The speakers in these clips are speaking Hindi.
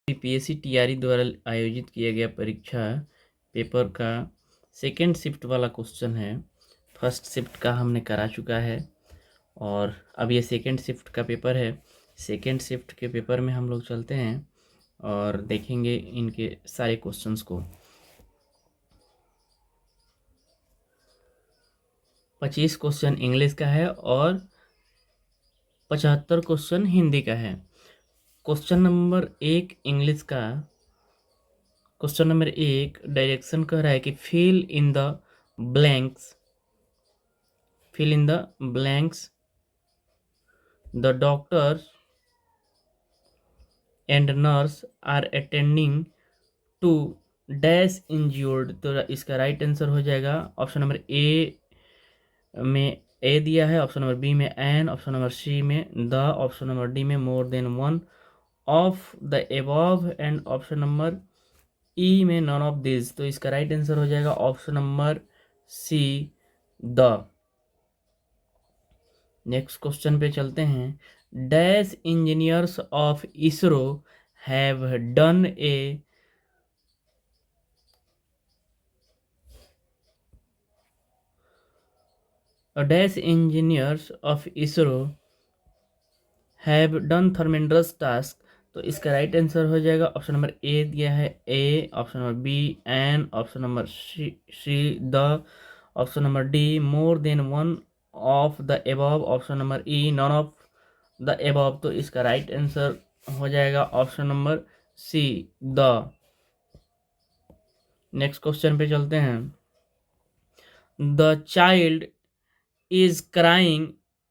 पीएससी टीआरई द्वारा आयोजित किया गया परीक्षा पेपर का सेकेंड शिफ्ट वाला क्वेश्चन है। फर्स्ट शिफ्ट का हमने करा चुका है और अब ये सेकेंड शिफ्ट का पेपर है। सेकेंड शिफ्ट के पेपर में हम लोग चलते हैं और देखेंगे इनके सारे क्वेश्चंस को। 25 क्वेश्चन इंग्लिश का है और 75 क्वेश्चन हिंदी का है। क्वेश्चन नंबर 1 इंग्लिश का क्वेश्चन नंबर 1 डायरेक्शन कह रहा है कि fill in the blanks the doctor and nurse are attending to dash injured. तो इसका राइट आंसर हो जाएगा ऑप्शन नंबर ए में ए दिया है, ऑप्शन नंबर बी में एन, ऑप्शन नंबर सी में द, ऑप्शन नंबर डी में मोर than one of the above and option number ई में नॉन ऑफ दिस। तो इसका राइट आंसर हो जाएगा option number C the. Next question पे चलते हैं। Dash engineers of ISRO have done a dash engineers of ISRO have done tremendous task. तो इसका राइट आंसर हो जाएगा ऑप्शन नंबर ए दिया है A, option number B an, option number C the, option number D more than one of the above, option number E none of the above. तो इसका राइट आंसर हो जाएगा option number C the. Next question पे चलते हैं। The child is crying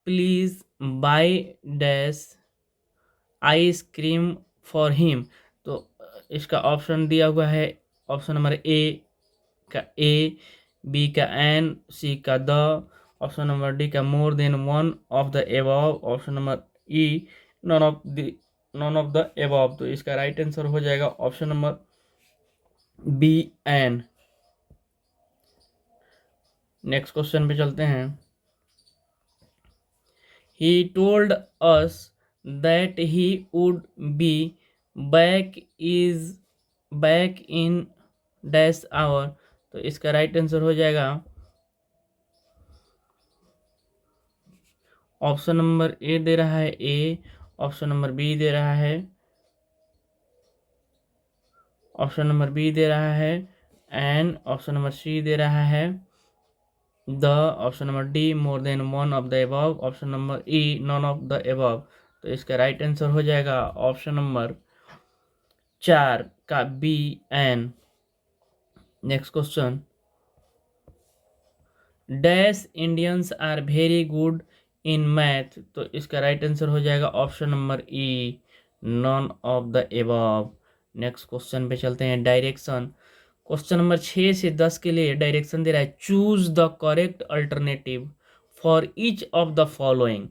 please buy dash ice cream for him. तो इसका ऑप्शन दिया हुआ है ऑप्शन नंबर ए का ए, बी का एन, सी का द, ऑप्शन नंबर डी का more than one of the above, option number E none of the above. तो इसका राइट आंसर हो जाएगा option number B an. Next question पे चलते हैं। He told us that he would be back in dash hour। तो इसका राइट आंसर हो जाएगा ऑप्शन नंबर ए दे रहा है ए, ऑप्शन नंबर बी दे रहा है, ऑप्शन नंबर बी दे रहा है एन, ऑप्शन नंबर सी दे रहा है the, option number D more than one of the above, option number E none of the above. तो इसका राइट आंसर हो जाएगा ऑप्शन नंबर 4 का B an. Next question. Dash Indians are very good in math. तो इसका राइट आंसर हो जाएगा option number E none of the above. Next question पे चलते हैं। डायरेक्शन क्वेश्चन नंबर 6 से 10 के लिए डायरेक्शन दे रहा है choose the correct alternative for each of the following.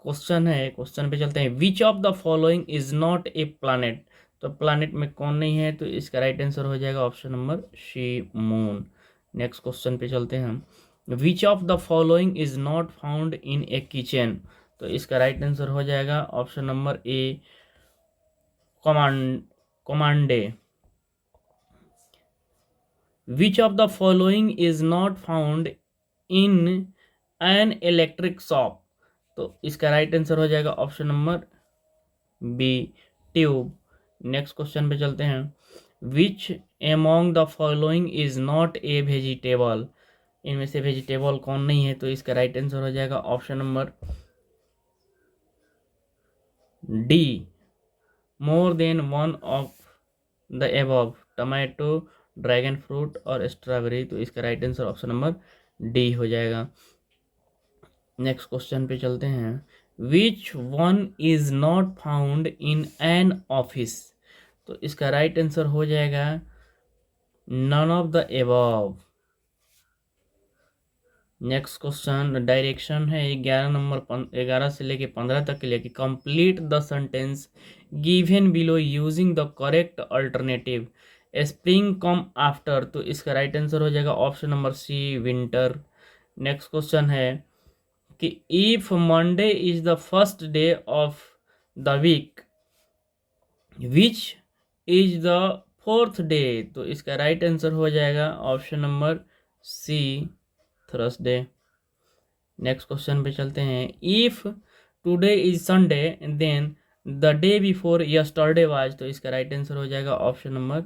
Question है, क्वेश्चन पे चलते हैं। Which of the following is not A planet. तो प्लैनेट में कौन नहीं है, तो इसका राइट आंसर हो जाएगा option number C moon. Next question पे चलते हैं। Which of the following is not found in a kitchen. तो इसका राइट आंसर हो जाएगा ऑप्शन नंबर ए कमांडे। Which of the following is not found in an electric shop. तो इसका राइट आंसर हो जाएगा option number B tube. Next question पे चलते हैं। Which among the following is not a vegetable. इनमें से वेजिटेबल कौन नहीं है, तो इसका राइट आंसर हो जाएगा option number D more than one of the above, tomato, dragon fruit और स्ट्रॉबेरी। तो इसका right answer option number D हो जाएगा। नेक्स्ट क्वेश्चन पे चलते हैं। Which one is not found in an office. तो इसका राइट आंसर हो जाएगा none of the above. Next question direction है 11 से लेके 15 तक के लिए कि complete the sentence given below using the correct alternative. Spring come after. तो इसका राइट आंसर हो जाएगा option number C winter. Next question है कि if Monday is the first day of the week which is the fourth day? तो इसका राइट आंसर हो जाएगा option number C, Thursday. Next question पे चलते हैं। If today is Sunday then the day before yesterday was? तो इसका राइट आंसर हो जाएगा option number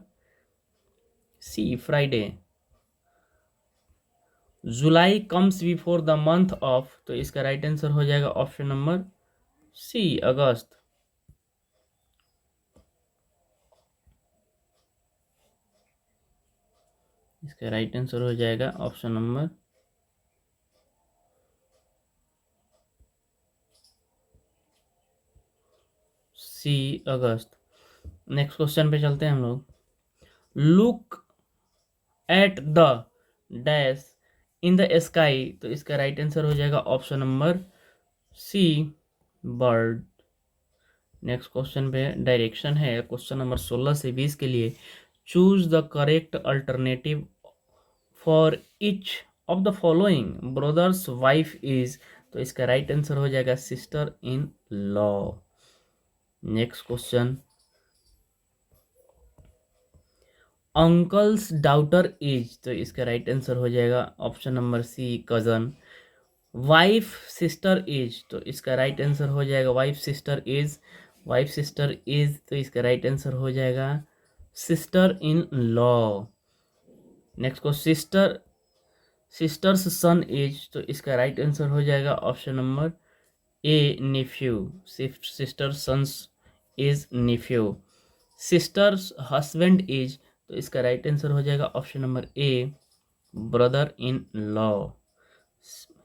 C, Friday. July comes before the month of? तो इसका राइट आंसर हो जाएगा ऑप्शन नंबर सी, अगस्त। इसका राइट आंसर हो जाएगा option number C, August. Next question पे चलते हैं हम लोग। Look at the dash in the sky? तो इसका राइट आंसर हो जाएगा option number C, bird. Next question पे डायरेक्शन है क्वेश्चन नंबर 16 से 20 के लिए। Choose the correct alternative for each of the following brother's wife is? तो इसका राइट आंसर हो जाएगा sister in law. Next question, uncle's daughter is? तो इसका राइट आंसर हो जाएगा option number C, cousin. Wife sister is? तो इसका राइट आंसर हो जाएगा wife sister is, wife sister is. तो इसका राइट आंसर हो जाएगा सिस्टर इन लॉ। नेक्स्ट को सिस्टर्स सन इज? तो इसका राइट आंसर हो जाएगा option number A, nephew. Sister sons is nephew. Sister's husband is? तो इसका राइट आंसर हो जाएगा option number A, brother in law.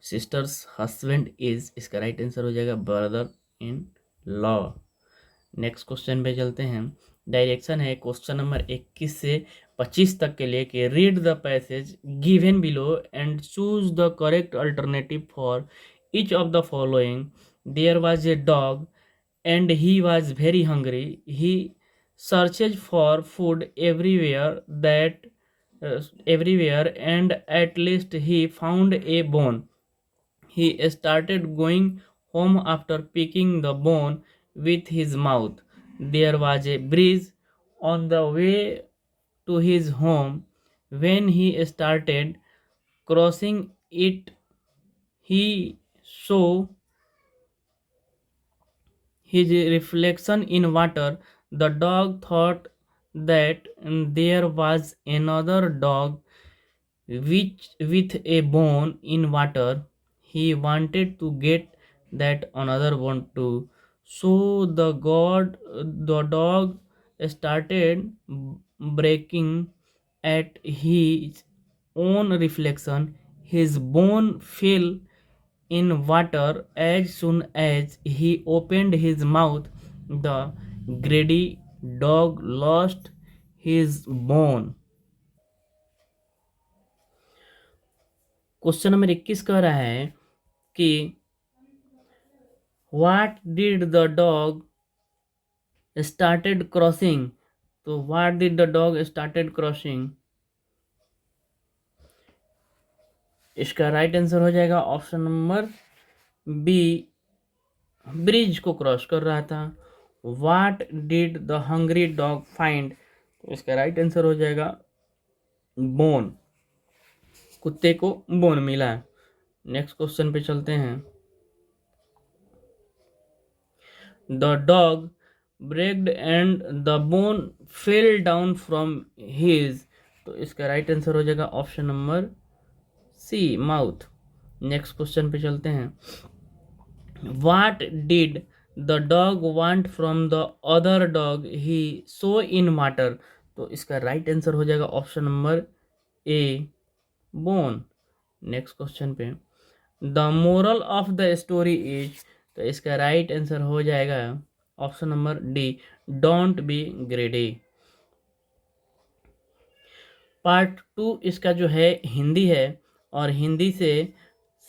Sister's husband is, इसका राइट आंसर हो जाएगा brother in law. Next question पे चलते हैं। डायरेक्शन है क्वेश्चन नंबर 21 से 25 तक के लिए कि read the passage given below and choose the correct alternative for each of the following. There was a dog and he was very hungry. He searched for food everywhere and at least he found a bone. He started going home after picking the bone with his mouth. There was a breeze on the way to his home. When he started crossing it, he saw his reflection in water. The dog thought that there was another dog which with a bone in water. He wanted to get that another one too. So the dog started breaking at his own reflection. His bone fell in water as soon as he opened his mouth. The greedy dog lost his bone. Question number 21 कह रहा है कि what did the dog started crossing? तो what did the dog started crossing? इसका राइट आंसर हो जाएगा ऑप्शन नंबर बी, ब्रिज को क्रॉस कर रहा था। What did the hungry dog find? तो इसका राइट आंसर हो जाएगा बोन, कुत्ते को बोन मिला है। नेक्स्ट क्वेश्चन पे चलते हैं। The dog barked and the bone fell down from his? तो इसका राइट आंसर हो जाएगा option number C, mouth. Next question पे चलते हैं। What did the dog want from the other dog he saw in water? तो इसका राइट आंसर हो जाएगा option number A, bone. Next question पे, the moral of the story is? तो इसका राइट आंसर हो जाएगा option number D, don't be ग्रेडी। Part 2 इसका जो है हिंदी है और हिंदी से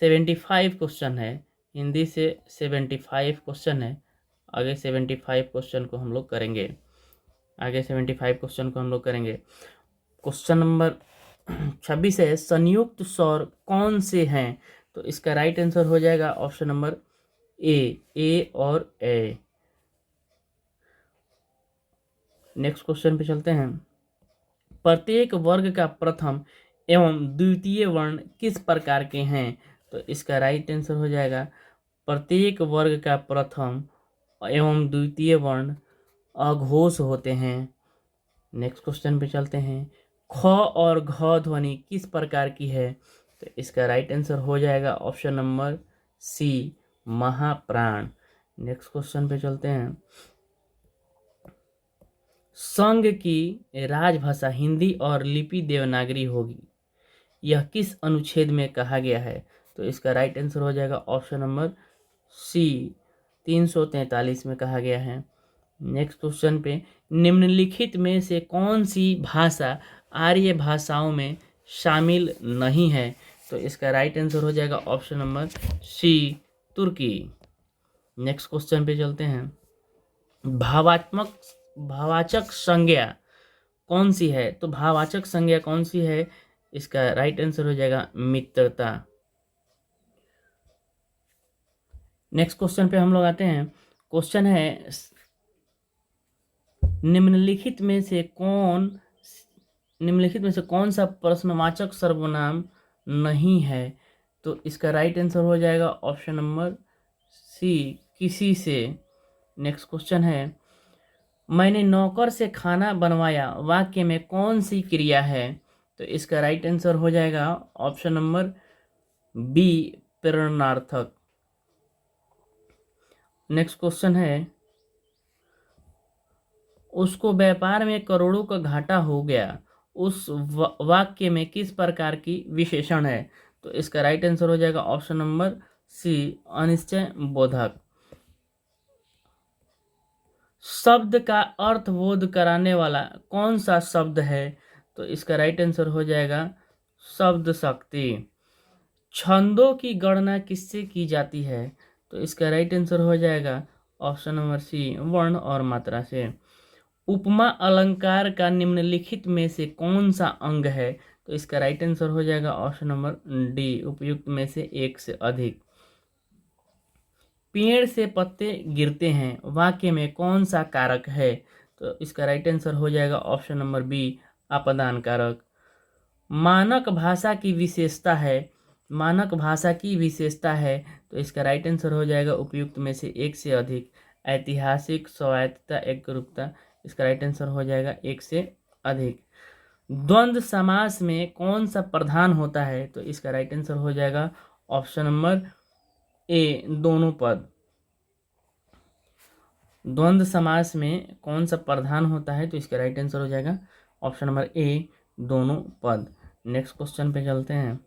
75 क्वेश्चन है। हिंदी से 75 क्वेश्चन है। आगे 75 क्वेश्चन को हम लोग करेंगे। क्वेश्चन नंबर 26 है, संयुक्त स्वर कौन से हैं? तो इसका राइट आंसर हो जाएगा ऑप्शन नंबर ए और ए। नेक्स्ट क्वेश्चन पे चलते हैं। प्रत्येक वर्ग का प्रथम एवं द्वितीय वर्ण किस प्रकार के हैं? तो इसका राइट आंसर हो जाएगा प्रत्येक वर्ग का प्रथम एवं द्वितीय वर्ण अघोष होते हैं। नेक्स्ट क्वेश्चन पे चलते हैं। ख और घ ध्वनि किस प्रकार की है? तो इसका राइट आंसर हो जाएगा ऑप्शन नंबर सी, महाप्राण। नेक्स्ट क्वेश्चन पे चलते हैं। संघ की राजभाषा हिंदी और लिपि देवनागरी होगी, यह किस अनुच्छेद में कहा गया है? तो इसका राइट आंसर हो जाएगा ऑप्शन नंबर सी, 343 में कहा गया है। नेक्स्ट क्वेश्चन पे, निम्नलिखित में से कौन सी भाषा आर्य भाषाओं में शामिल नहीं है? तो इसका राइट आंसर हो जाएगा ऑप्शन नंबर सी, तुर्की। नेक्स्ट क्वेश्चन पे चलते हैं। भावाचक संज्ञा कौन सी है? तो भावाचक संज्ञा कौन सी है? इसका राइट आंसर हो जाएगा मित्रता। नेक्स्ट क्वेश्चन पे हम लोग आते हैं। क्वेश्चन है, निम्नलिखित में से कौन सा प्रश्नवाचक सर्वनाम नहीं है? तो इसका राइट आंसर हो जाएगा ऑप्शन नंबर सी, किसी से। नेक्स्ट क्वेश्चन है, मैंने नौकर से खाना बनवाया वाक्य में कौन सी क्रिया है? तो इसका राइट आंसर हो जाएगा ऑप्शन नंबर बी, प्रेरणार्थक। नेक्स्ट क्वेश्चन है, उसको व्यापार में करोड़ों का घाटा हो गया, उस वाक्य में किस प्रकार की विशेषण है? तो इसका राइट आंसर हो जाएगा ऑप्शन नंबर सी, अनिश्चय बोधक। शब्द का अर्थबोध कराने वाला कौन सा शब्द है? तो इसका राइट आंसर हो जाएगा शब्द शक्ति। छंदों की गणना किससे की जाती है? तो इसका राइट आंसर हो जाएगा ऑप्शन नंबर सी, वर्ण और मात्रा से। उपमा अलंकार का निम्नलिखित में से कौन सा अंग है? तो इसका राइट आंसर हो जाएगा ऑप्शन नंबर डी, उपयुक्त में से एक से अधिक। पेड़ से पत्ते गिरते हैं वाक्य में कौन सा कारक है? तो इसका राइट आंसर हो जाएगा ऑप्शन नंबर बी, अपादान कारक। मानक भाषा की विशेषता है, तो इसका राइट आंसर हो जाएगा उपयुक्त में से एक से अधिक। ऐतिहासिक, स्वायत्तता, एकरूपता, इसका राइट आंसर हो जाएगा एक से अधिक। द्वंद्व समास में कौन सा प्रधान होता है? तो इसका राइट आंसर हो जाएगा ऑप्शन नंबर ए, दोनों पद। द्वंद्व समास में कौन सा प्रधान होता है? तो इसका राइट आंसर हो जाएगा ऑप्शन नंबर ए, दोनों पद। नेक्स्ट क्वेश्चन पे चलते हैं।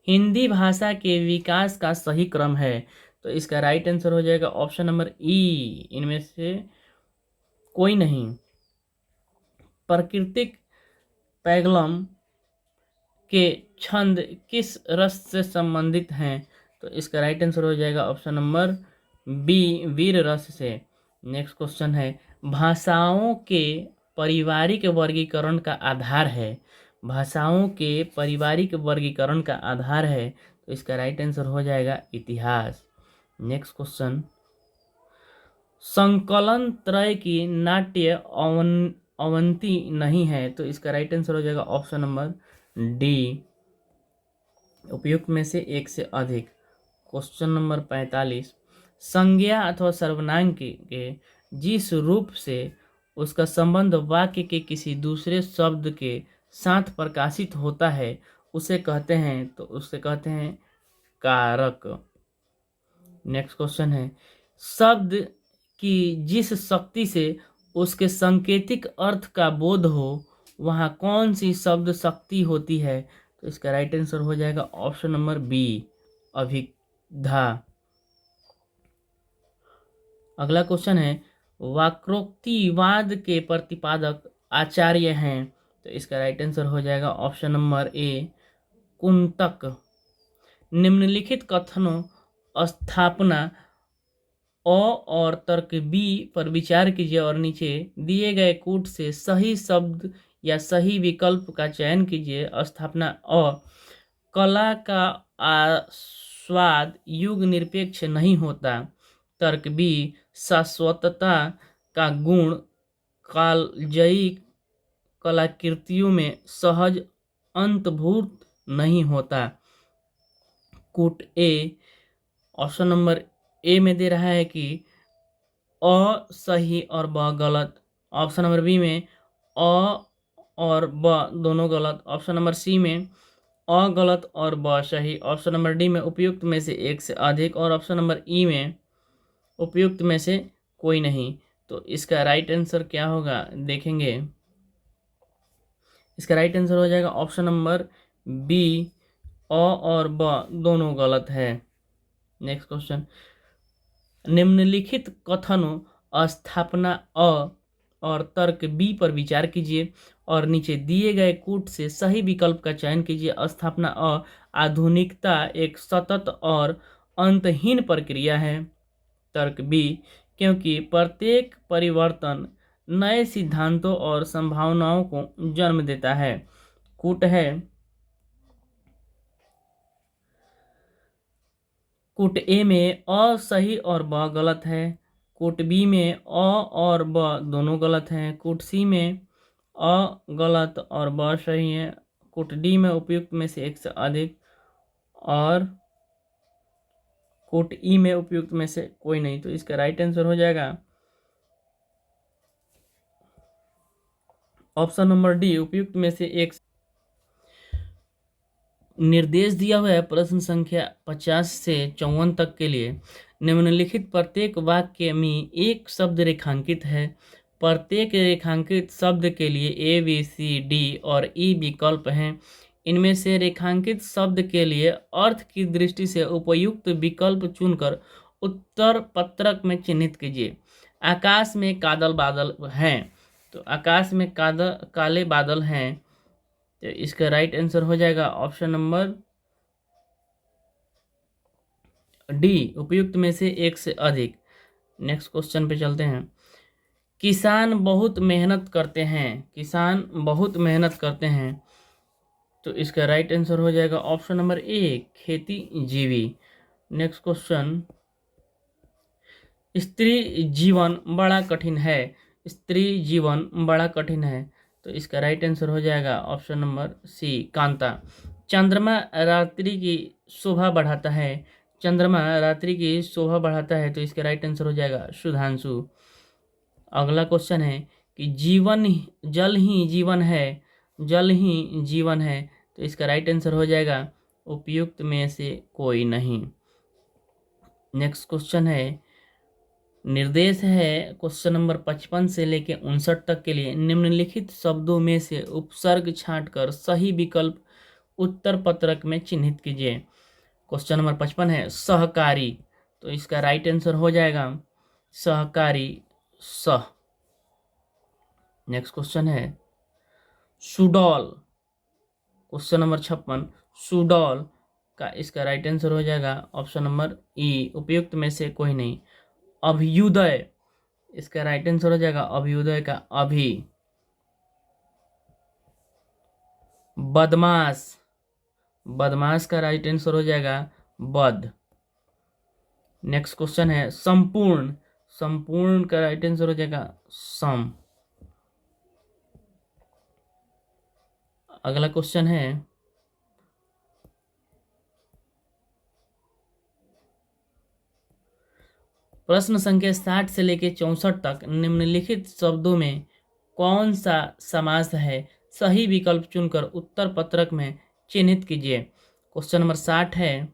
हिंदी भाषा के विकास का सही क्रम है, तो इसका राइट आंसर हो जाएगा ऑप्शन नंबर ई, इनमें से कोई नहीं। प्राकृतिक पैगलम के छंद किस रस से संबंधित हैं? तो इसका राइट आंसर हो जाएगा ऑप्शन नंबर बी, वीर रस से। नेक्स्ट क्वेश्चन है, भाषाओं के पारिवारिक वर्गीकरण का आधार है, तो इसका राइट आंसर हो जाएगा इतिहास। नेक्स्ट क्वेश्चन, संकलन त्रय की नाट्य अवंती नहीं है, तो इसका राइट आंसर हो जाएगा ऑप्शन नंबर डी, उपयुक्त में से एक से अधिक। क्वेश्चन नंबर 45, संज्ञा अथवा सर्वनाम के जिस रूप से उसका संबंध वाक्य के किसी दूसरे शब्द के साथ प्रकाशित होता है उसे कहते हैं कारक। नेक्स्ट क्वेश्चन है, शब्द की जिस शक्ति से उसके सांकेतिक अर्थ का बोध हो वहाँ कौन सी शब्द शक्ति होती है? तो इसका राइट आंसर हो जाएगा ऑप्शन नंबर बी, अभिधा। अगला क्वेश्चन है, वाक्रोक्तिवाद के प्रतिपादक आचार्य हैं, तो इसका राइट आंसर हो जाएगा ऑप्शन नंबर ए, कुंतक। निम्नलिखित कथनों स्थापना अ और तर्क बी पर विचार कीजिए और नीचे दिए गए कूट से सही शब्द या सही विकल्प का चयन कीजिए। स्थापना अ, कला का आस्वाद युग निरपेक्ष नहीं होता। तर्क बी, शाश्वतता का गुण कालजयी कलाकृतियों में सहज अंतर्भूत नहीं होता। कूट ए, ऑप्शन नंबर ए में दे रहा है कि अ सही और ब गलत। ऑप्शन नंबर बी में अ और ब दोनों गलत। ऑप्शन नंबर सी में अ गलत और ब सही। ऑप्शन नंबर डी में उपयुक्त में से एक से अधिक, और ऑप्शन नंबर ई में उपयुक्त में से कोई नहीं। तो इसका राइट आंसर क्या होगा देखेंगे। इसका राइट आंसर हो जाएगा ऑप्शन नंबर बी, अ और ब दोनों गलत है। नेक्स्ट क्वेश्चन, निम्नलिखित कथनों स्थापना अ और तर्क बी पर विचार कीजिए और नीचे दिए गए कूट से सही विकल्प का चयन कीजिए। स्थापना अ, आधुनिकता एक सतत और अंतहीन प्रक्रिया है। तर्क बी, क्योंकि प्रत्येक परिवर्तन नए सिद्धांतों और संभावनाओं को जन्म देता है। कूट है, कूट ए में अ सही और ब गलत है। कूट बी में अ और ब दोनों गलत हैं। कूट सी में अ गलत और ब सही है। कूट डी में उपयुक्त में से एक से अधिक, और कूट ई में उपयुक्त में से कोई नहीं। तो इसका राइट आंसर हो जाएगा ऑप्शन नंबर डी, उपयुक्त में से एक। निर्देश दिया हुआ है प्रश्न संख्या 50 से 54 तक के लिए। निम्नलिखित प्रत्येक वाक्य में एक शब्द रेखांकित है। प्रत्येक रेखांकित शब्द के लिए ए, बी, सी, डी और ई विकल्प हैं। इनमें से रेखांकित शब्द के लिए अर्थ की दृष्टि से उपयुक्त विकल्प चुनकर उत्तर पत्रक में चिन्हित कीजिए। आकाश में कादल बादल हैं, तो आकाश में काले बादल हैं। तो इसका राइट आंसर हो जाएगा ऑप्शन नंबर डी, उपयुक्त में से एक से अधिक। नेक्स्ट क्वेश्चन पे चलते हैं। किसान बहुत मेहनत करते हैं, किसान बहुत मेहनत करते हैं। तो इसका राइट आंसर हो जाएगा ऑप्शन नंबर ए, खेती जीवी। नेक्स्ट क्वेश्चन, स्त्री जीवन बड़ा कठिन है, स्त्री जीवन बड़ा कठिन है। तो इसका राइट आंसर हो जाएगा ऑप्शन नंबर सी, कांता। चंद्रमा रात्रि की शोभा बढ़ाता है, चंद्रमा रात्रि की शोभा बढ़ाता है। तो इसका राइट आंसर हो जाएगा सुधांशु। अगला क्वेश्चन है कि जल ही जीवन है, जल ही जीवन है। तो इसका राइट आंसर हो जाएगा उपयुक्त में से कोई नहीं। नेक्स्ट क्वेश्चन है, निर्देश है क्वेश्चन नंबर 55 से लेकर 59 तक के लिए। निम्नलिखित शब्दों में से उपसर्ग छांटकर सही विकल्प उत्तर पत्रक में चिन्हित कीजिए। क्वेश्चन नंबर 55 है सहकारी। तो इसका राइट आंसर हो जाएगा सहकारी, सह। नेक्स्ट क्वेश्चन है सुडौल। क्वेश्चन नंबर 56, सुडौल का इसका राइट आंसर हो जाएगा ऑप्शन नंबर ई, उपयुक्त में से कोई नहीं। अभ्युदय, इसका राइट आंसर हो जाएगा अभ्युदय का अभी। बदमाश, बदमाश का राइट आंसर हो जाएगा बद। नेक्स्ट क्वेश्चन है संपूर्ण, संपूर्ण का राइट आंसर हो जाएगा सम। अगला क्वेश्चन है प्रश्न संख्या 60 से लेकर 64 तक। निम्नलिखित शब्दों में कौन सा समास है? सही विकल्प चुनकर उत्तर पत्रक में चिन्हित कीजिए। क्वेश्चन नंबर 60 है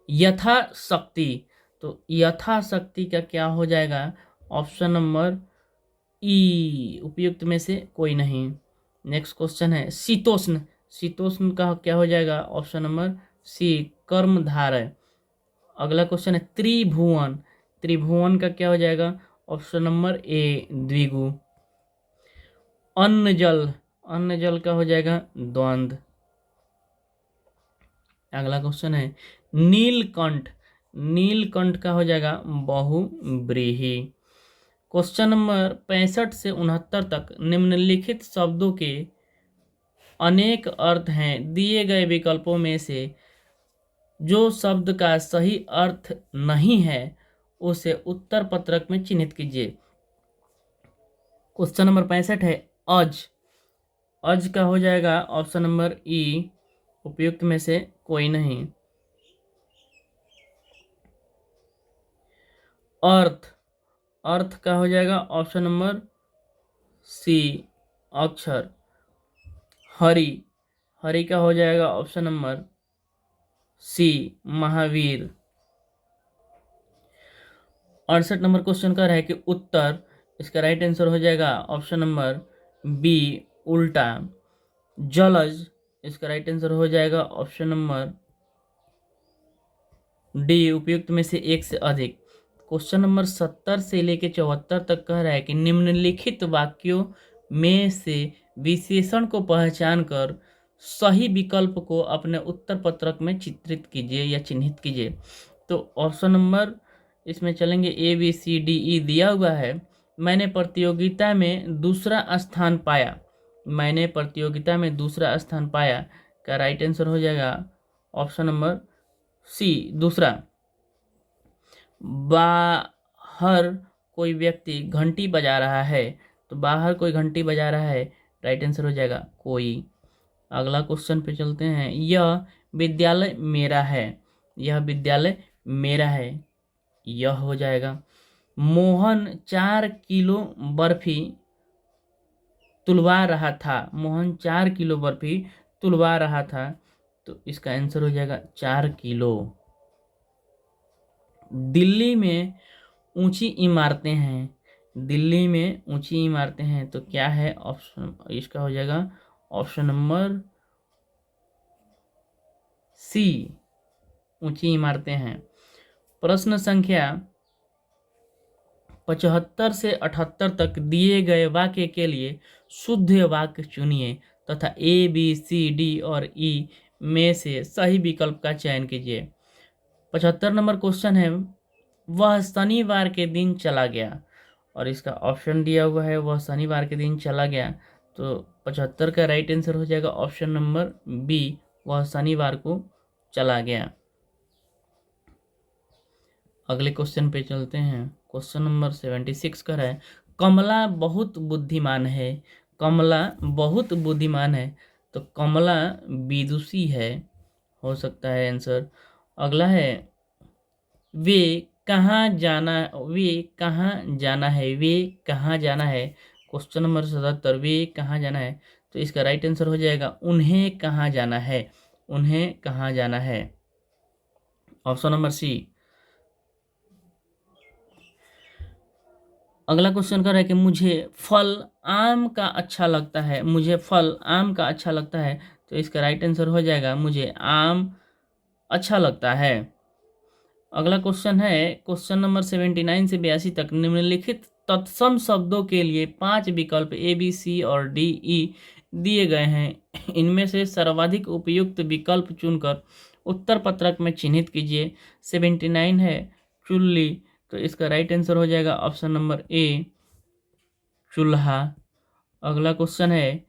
यथाशक्ति। तो यथाशक्ति का क्या हो जाएगा? ऑप्शन नंबर ई, उपयुक्त में से कोई नहीं। नेक्स्ट क्वेश्चन है शीतोष्ण। शीतोष्ण का क्या हो जाएगा? ऑप्शन नंबर सी, कर्मधारय। अगला क्वेश्चन है त्रिभुवन। त्रिभुवन का क्या हो जाएगा? ऑप्शन नंबर ए, द्विगु। अन्न जल, अन्न जल का हो जाएगा द्वंद्व। अगला क्वेश्चन है नीलकंठ। नीलकंठ का हो जाएगा बहुव्रीहि। क्वेश्चन नंबर 65 से 69 तक। निम्नलिखित शब्दों के अनेक अर्थ हैं। दिए गए विकल्पों में से जो शब्द का सही अर्थ नहीं है उसे उत्तर पत्रक में चिन्हित कीजिए। क्वेश्चन नंबर 65 है अज। अज का हो जाएगा ऑप्शन नंबर ई, उपयुक्त में से कोई नहीं। अर्थ, अर्थ का हो जाएगा ऑप्शन नंबर सी, अक्षर। हरि, हरि का हो जाएगा option number C, Mahavir. 68 number question का है कि उत्तर, इसका राइट आंसर हो जाएगा ऑप्शन नंबर बी, उल्टा। जलज, इसका राइट आंसर हो जाएगा ऑप्शन नंबर डी, उपयुक्त में से एक से अधिक। क्वेश्चन नंबर 70 से लेके 74 तक कह रहा है कि निम्नलिखित वाक्यों में से विशेषण को पहचान कर सही विकल्प को अपने उत्तर पत्रक में चित्रित कीजिए या चिन्हित कीजिए। तो ऑप्शन नंबर इसमें चलेंगे A B C D E दिया हुआ है। मैंने प्रतियोगिता में दूसरा स्थान पाया, मैंने प्रतियोगिता में दूसरा स्थान पाया का राइट आंसर हो जाएगा ऑप्शन नंबर सी, दूसरा। बाहर कोई व्यक्ति घंटी बजा रहा है, तो बाहर कोई घंटी बजा रहा है, राइट आंसर हो जाएगा कोई। अगला क्वेश्चन पे चलते हैं। यह विद्यालय मेरा है, यह विद्यालय मेरा है, यह हो जाएगा। मोहन 4 किलो बर्फी तुलवा रहा था, मोहन 4 किलो बर्फी तुलवा रहा था, तो इसका आंसर हो जाएगा 4 किलो। दिल्ली में ऊंची इमारतें हैं, दिल्ली में ऊंची इमारतें हैं, तो क्या है ऑप्शन, इसका हो जाएगा ऑप्शन नंबर सी, ऊंची इमारतें हैं। प्रश्न संख्या 75 से 78 तक दिए गए वाक्य के लिए शुद्ध वाक्य चुनिए तथा ए बी सी डी और ई में से सही विकल्प का चयन कीजिए। 75 नंबर क्वेश्चन है वह शनिवार के दिन चला गया, और इसका ऑप्शन दिया हुआ है वह शनिवार के दिन चला गया, तो 75 का राइट आंसर हो जाएगा ऑप्शन नंबर बी, वह शनिवार को चला गया। अगले क्वेश्चन पे चलते हैं। क्वेश्चन नंबर 76 का है कमला बहुत बुद्धिमान है, कमला बहुत बुद्धिमान है, तो कमला विदुषी है, हो सकता है आंसर। अगला है वे कहाँ जाना, वे कहाँ जाना है, वे कहाँ जाना है, क्वेश्चन नंबर 77 वे कहाँ जाना है, तो इसका राइट आंसर हो जाएगा उन्हें कहाँ जाना है, उन्हें कहाँ जाना है, ऑप्शन नंबर सी। अगला क्वेश्चन कर रहा है कि मुझे फल आम का अच्छा लगता है, मुझे फल आम का अच्छा लगता है, तो इसका राइट आंसर हो जाएगा मुझे आम अच्छा लगता है। अगला क्वेश्चन है क्वेश्चन नंबर 79 से 82 तक निम्नलिखित तत्सम शब्दों के लिए 5 विकल्प ए बी सी और डी ई दिए गए हैं, इनमें से सर्वाधिक उपयुक्त विकल्प चुनकर उत्तर पत्रक में चिन्हित कीजिए। 79 है चुल्ली, तो इसका राइट आंसर हो जाएगा ऑप्शन नंबर ए, चूल्हा। अगला क्वेश्चन है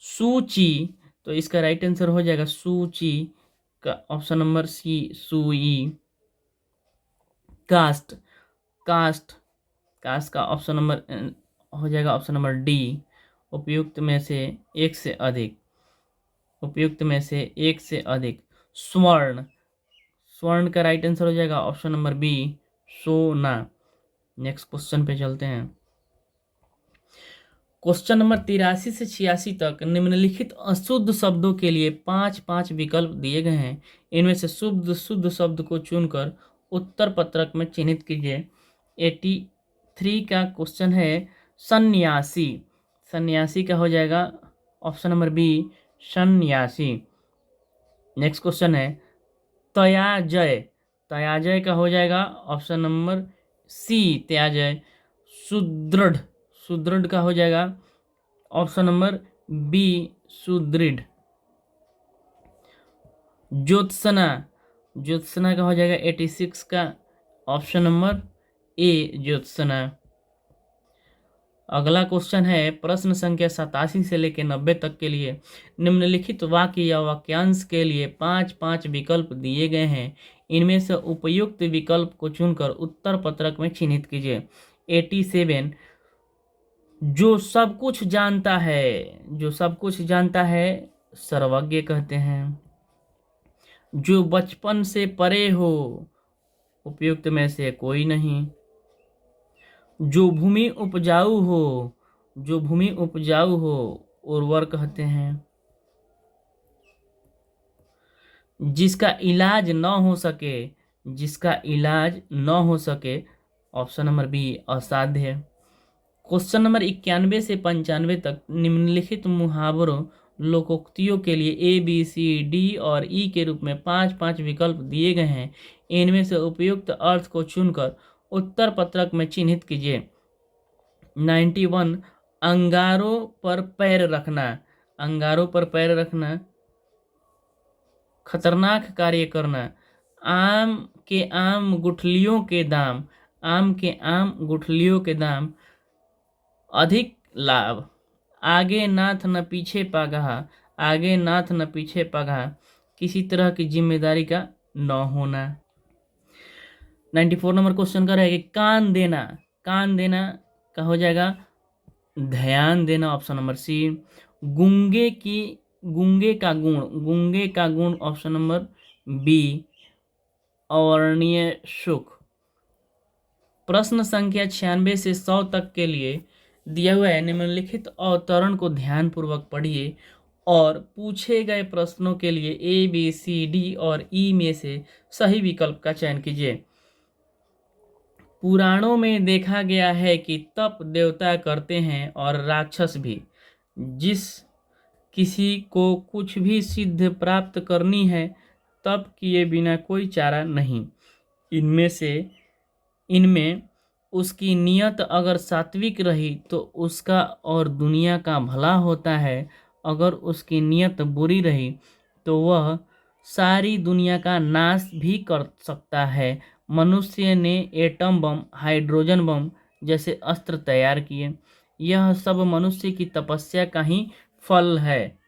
सूची, तो इसका राइट आंसर हो जाएगा सूची का ऑप्शन नंबर सी, सुई। कास्ट, कास्ट, कास्ट का ऑप्शन नंबर हो जाएगा ऑप्शन नंबर डी, उपयुक्त में से एक से अधिक, उपयुक्त में से एक से अधिक। स्वर्ण, स्वर्ण का राइट आंसर हो जाएगा ऑप्शन नंबर बी, सोना। नेक्स्ट क्वेश्चन पे चलते हैं। क्वेश्चन नंबर 83 से 86 तक निम्नलिखित अशुद्ध शब्दों के लिए 5 विकल्प दिए गए हैं, इनमें से शुद्ध शब्द को चुनकर उत्तर पत्रक में चिन्हित कीजिए। 83 का क्वेश्चन है सन्यासी, सन्यासी का हो जाएगा ऑप्शन नंबर बी, सन्यासी। नेक्स्ट क्वेश्चन है त्याजय, त्याजय का हो जाएगा ऑप्शन नंबर सी, त्याजय। सुदृढ़, सुदृढ़ का हो जाएगा ऑप्शन नंबर बी, सुदृढ़। ज्योत्सना, ज्योत्सना का हो जाएगा 86 का ऑप्शन नंबर ए, ज्योत्सना। अगला क्वेश्चन है प्रश्न संख्या 87 से लेकर 90 तक के लिए निम्नलिखित वाक्य या वाक्यांश के लिए 5 विकल्प दिए गए हैं, इनमें से उपयुक्त विकल्प को चुनकर उत्तर पत्रक में चिन्हित कीजिए। 87 जो सब कुछ जानता है, जो सब कुछ जानता है सर्वज्ञ कहते हैं। जो बचपन से परे हो उपयुक्त में से कोई नहीं। जो भूमि उपजाऊ हो, जो भूमि उपजाऊ हो उर्वर कहते हैं। जिसका इलाज न हो सके, जिसका इलाज न हो सके, ऑप्शन नंबर बी असाध्य है। क्वेश्चन नंबर 91 से 95 तक निम्नलिखित मुहावरों लोकोक्तियों के लिए ए बी सी डी और ई के रूप में 5-5 विकल्प दिए गए हैं। इनमें से उपयुक्त अर्थ को चुनकर उत्तर पत्रक में चिन्हित कीजिए। 91, अंगारों पर पैर रखना, अंगारों पर पैर रखना, खतरनाक कार्य करना, आम के आम गुठलियों के दाम, आम के आम गुठलियों के दाम, अधिक लाभ, आगे नाथ न पीछे पगहा, आगे नाथ न पीछे पगहा, किसी तरह की जिम्मेदारी का न होना। 94 नंबर क्वेश्चन का रहेगा कान देना, कान देना का हो जाएगा ध्यान देना, ऑप्शन नंबर सी। गूंगे की, गूंगे का गुण, गूंगे का गुण ऑप्शन नंबर बी अवर्णनीय सुख। प्रश्न संख्या 96 से 100 तक के लिए दिया हुआ है। निम्नलिखित अवतरण को ध्यानपूर्वक पढ़िए और पूछे गए प्रश्नों के लिए ए बी सी डी और ई में से सही विकल्प का चयन कीजिए। पुराणों में देखा गया है कि तप देवता करते हैं और राक्षस भी। जिस किसी को कुछ भी सिद्ध प्राप्त करनी है तप किए बिना कोई चारा नहीं। इनमें उसकी नियत अगर सात्विक रही तो उसका और दुनिया का भला होता है, अगर उसकी नियत बुरी रही तो वह सारी दुनिया का नाश भी कर सकता है। मनुष्य ने एटम बम, हाइड्रोजन बम जैसे अस्त्र तैयार किए। यह सब मनुष्य की तपस्या का ही फल है।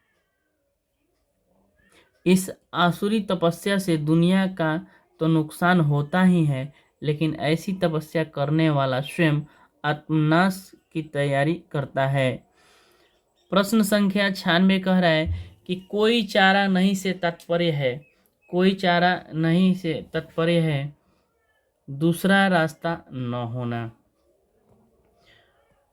इस आसुरी तपस्या से दुनिया का तो नुकसान होता ही है, लेकिन ऐसी तपस्या करने वाला स्वयं आत्मनाश की तैयारी करता है। प्रश्न संख्या 96 कह रहा है कि कोई चारा नहीं से तात्पर्य है, कोई चारा नहीं से तात्पर्य है दूसरा रास्ता न होना।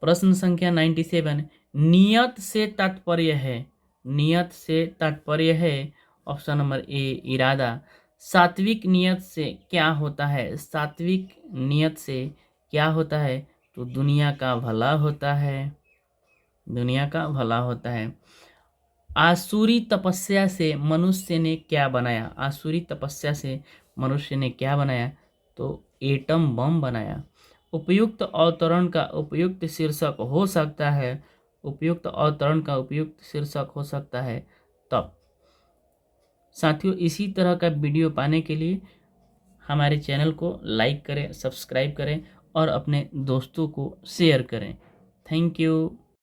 प्रश्न संख्या 97, नियत से तात्पर्य है, नियत से तात्पर्य है ऑप्शन नंबर ए इरादा। सात्विक नियत से क्या होता है, सात्विक नियत से क्या होता है तो दुनिया का भला होता है, दुनिया का भला होता है। आसुरी तपस्या से मनुष्य ने क्या बनाया, आसुरी तपस्या से मनुष्य ने क्या बनाया तो एटम बम बनाया। उपयुक्त अवतरण का उपयुक्त शीर्षक हो सकता है, उपयुक्त अवतरण का उपयुक्त शीर्षक हो सकता है तप। साथियों, इसी तरह का वीडियो पाने के लिए हमारे चैनल को लाइक करें, सब्सक्राइब करें और अपने दोस्तों को शेयर करें। Thank you.